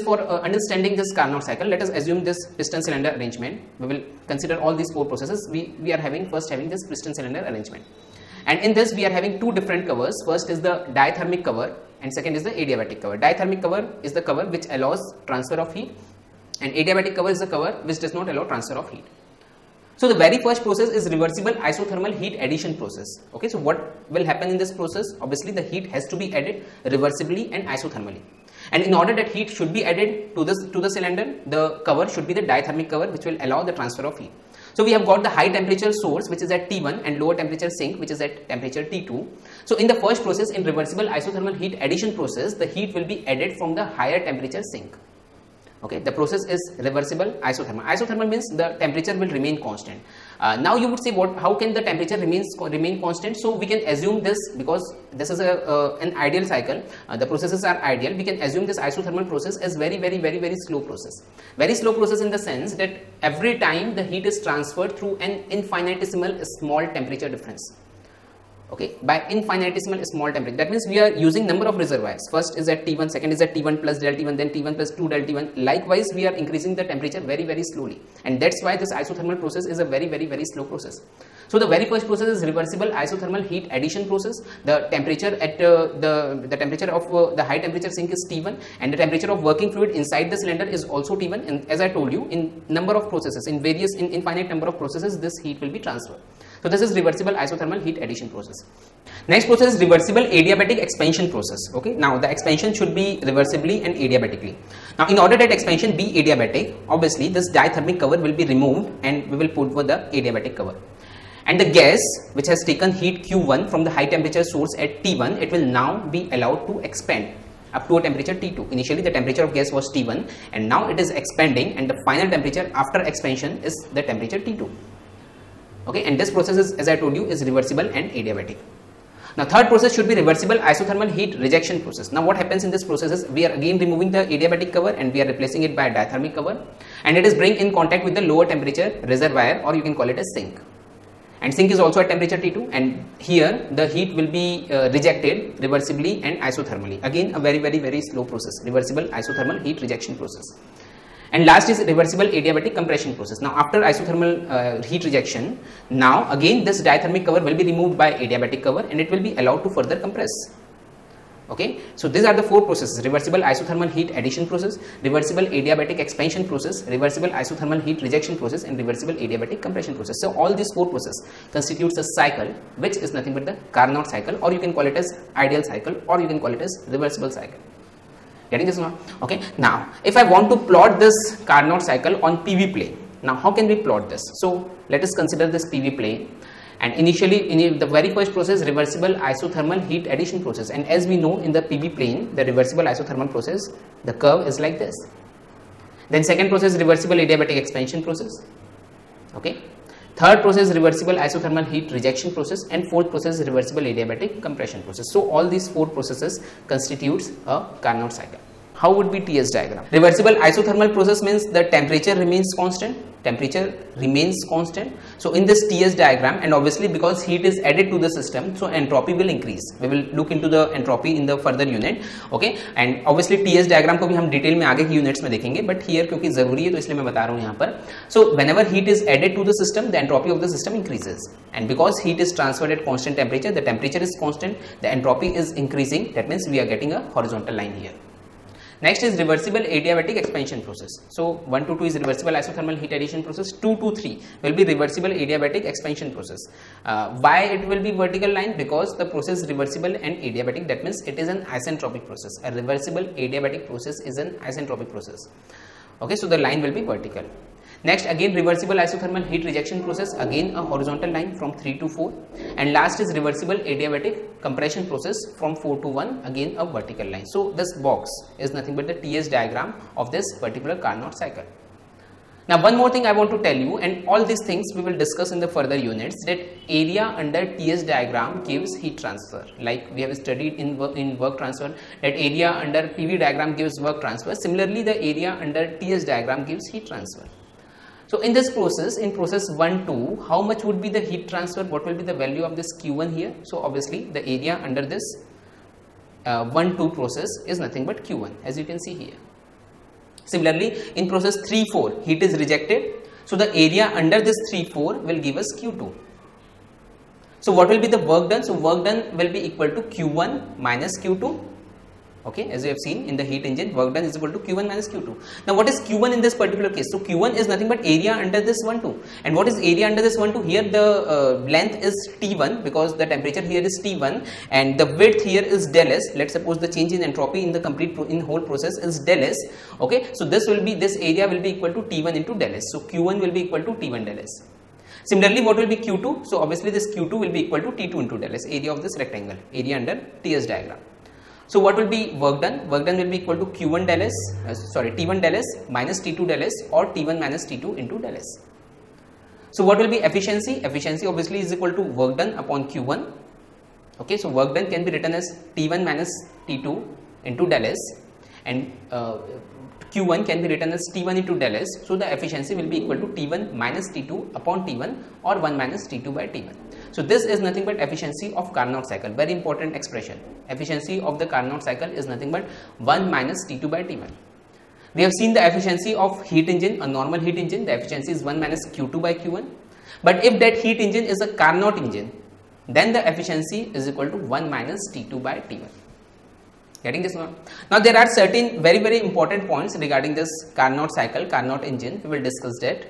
For understanding this Carnot cycle, let us assume this piston cylinder arrangement. We will consider all these four processes. We are first having this piston cylinder arrangement, and in this we are having two different covers. First is the diathermic cover and second is the adiabatic cover. Diathermic cover is the cover which allows transfer of heat, and adiabatic cover is the cover which does not allow transfer of heat. So the very first process is reversible isothermal heat addition process. Okay, so what will happen in this process? Obviously the heat has to be added reversibly and isothermally. And in order that heat should be added to the cylinder, the cover should be the diathermic cover which will allow the transfer of heat. So we have got the high temperature source which is at T1 and lower temperature sink which is at temperature T2. So in the first process, in reversible isothermal heat addition process, the heat will be added from the higher temperature sink. Okay, the process is reversible isothermal. Isothermal means the temperature will remain constant. Now you would say, how can the temperature remain constant? So we can assume this, because this is an ideal cycle. The processes are ideal. We can assume this isothermal process as very slow process. Very slow process in the sense that every time the heat is transferred through an infinitesimal small temperature difference. Okay, by infinitesimal small temperature, that means we are using number of reservoirs. First is at T1, second is at T1 plus del T1, then T1 plus 2 del T1. Likewise, we are increasing the temperature very slowly, and that's why this isothermal process is a very slow process. So the very first process is reversible isothermal heat addition process. The temperature at the temperature of the high temperature sink is T1, and the temperature of working fluid inside the cylinder is also T1. And as I told you, in number of processes, in infinite number of processes, this heat will be transferred. So this is reversible isothermal heat addition process. Next process is reversible adiabatic expansion process. Okay, now the expansion should be reversibly and adiabatically. Now in order that expansion be adiabatic, obviously this diathermic cover will be removed and we will put over the adiabatic cover. And the gas which has taken heat Q1 from the high temperature source at T1, it will now be allowed to expand up to a temperature T2. Initially the temperature of gas was T1 and now it is expanding, and the final temperature after expansion is the temperature T2. Okay, and this process is, as I told you, is reversible and adiabatic. Now third process should be reversible isothermal heat rejection process. Now what happens in this process is we are again removing the adiabatic cover and we are replacing it by a diathermic cover, and it is bring in contact with the lower temperature reservoir, or you can call it a sink. And sink is also at temperature T2, and here the heat will be rejected reversibly and isothermally. Again a very slow process, reversible isothermal heat rejection process. And last is reversible adiabatic compression process. Now after isothermal heat rejection, now again this diathermic cover will be removed by adiabatic cover and it will be allowed to further compress. Okay, so these are the four processes: reversible isothermal heat addition process, reversible adiabatic expansion process, reversible isothermal heat rejection process, and reversible adiabatic compression process. So all these four processes constitutes a cycle which is nothing but the Carnot cycle, or you can call it as ideal cycle, or you can call it as reversible cycle. Getting this now? Okay, now if I want to plot this Carnot cycle on PV plane, now how can we plot this? So let us consider this PV plane, and initially in the very first process, reversible isothermal heat addition process, and as we know in the PV plane, the reversible isothermal process, the curve is like this. Then second process, reversible adiabatic expansion process. Okay, third process, reversible isothermal heat rejection process, and fourth process, reversible adiabatic compression process. So all these four processes constitutes a Carnot cycle. How would be TS diagram? Reversible isothermal process means the temperature remains constant. Temperature remains constant. So in this TS diagram, and obviously because heat is added to the system, so entropy will increase. We will look into the entropy in the further unit. Okay, and obviously TS diagram को भी हम detail में आगे की units में देखेंगे, but here क्योंकि जरूरी है तो इसलिए मैं बता रहा हूँ यहाँ पर. So whenever heat is added to the system, the entropy of the system increases, and because heat is transferred at constant temperature, the temperature is constant, the entropy is increasing. That means we are getting a horizontal line here. Next is reversible adiabatic expansion process. So 1 to 2 is reversible isothermal heat addition process. 2 to 3 will be reversible adiabatic expansion process. Why it will be vertical line? Because the process is reversible and adiabatic. That means it is an isentropic process. A reversible adiabatic process is an isentropic process. Okay, so the line will be vertical. Next, again reversible isothermal heat rejection process, again a horizontal line from 3 to 4, and last is reversible adiabatic compression process from 4 to 1, again a vertical line. So this box is nothing but the TS diagram of this particular Carnot cycle. Now one more thing I want to tell you, and all these things we will discuss in the further units, that area under TS diagram gives heat transfer. Like we have studied in work transfer, that area under PV diagram gives work transfer. Similarly, the area under TS diagram gives heat transfer. So in this process, in process 1-2, how much would be the heat transfer? What will be the value of this Q1 here? So obviously the area under this 1-2 process is nothing but Q1, as you can see here. Similarly, in process 3-4, heat is rejected. So the area under this 3-4 will give us Q2. So what will be the work done? So work done will be equal to Q1 minus Q2. Okay, as you have seen in the heat engine, work done is equal to Q1 minus Q2. Now what is Q1 in this particular case? So Q1 is nothing but area under this 1-2. And what is area under this 1-2? Here the length is T1 because the temperature here is T1 and the width here is del S. Let's suppose the change in entropy in the whole process is del S. Okay, so this area will be equal to T1 into del S. So Q1 will be equal to T1 del S. Similarly, what will be Q2? So obviously this Q2 will be equal to T2 into del S, area of this rectangle, area under TS diagram. So what will be work done? Work done will be equal to Q1 del S, T1 del S minus T2 del S or T1 minus T2 into del S. So what will be efficiency? Efficiency obviously is equal to work done upon Q1. Okay, so work done can be written as T1 minus T2 into del S and Q1 can be written as T1 into del S. So the efficiency will be equal to T1 minus T2 upon T1 or 1 minus T2 by T1. So this is nothing but efficiency of Carnot cycle. Very important expression. Efficiency of the Carnot cycle is nothing but 1 minus T2 by T1. We have seen the efficiency of heat engine, a normal heat engine. The efficiency is 1 minus Q2 by Q1. But if that heat engine is a Carnot engine, then the efficiency is equal to 1 minus T2 by T1. Getting this one? Now there are certain very important points regarding this Carnot cycle, Carnot engine. We will discuss that.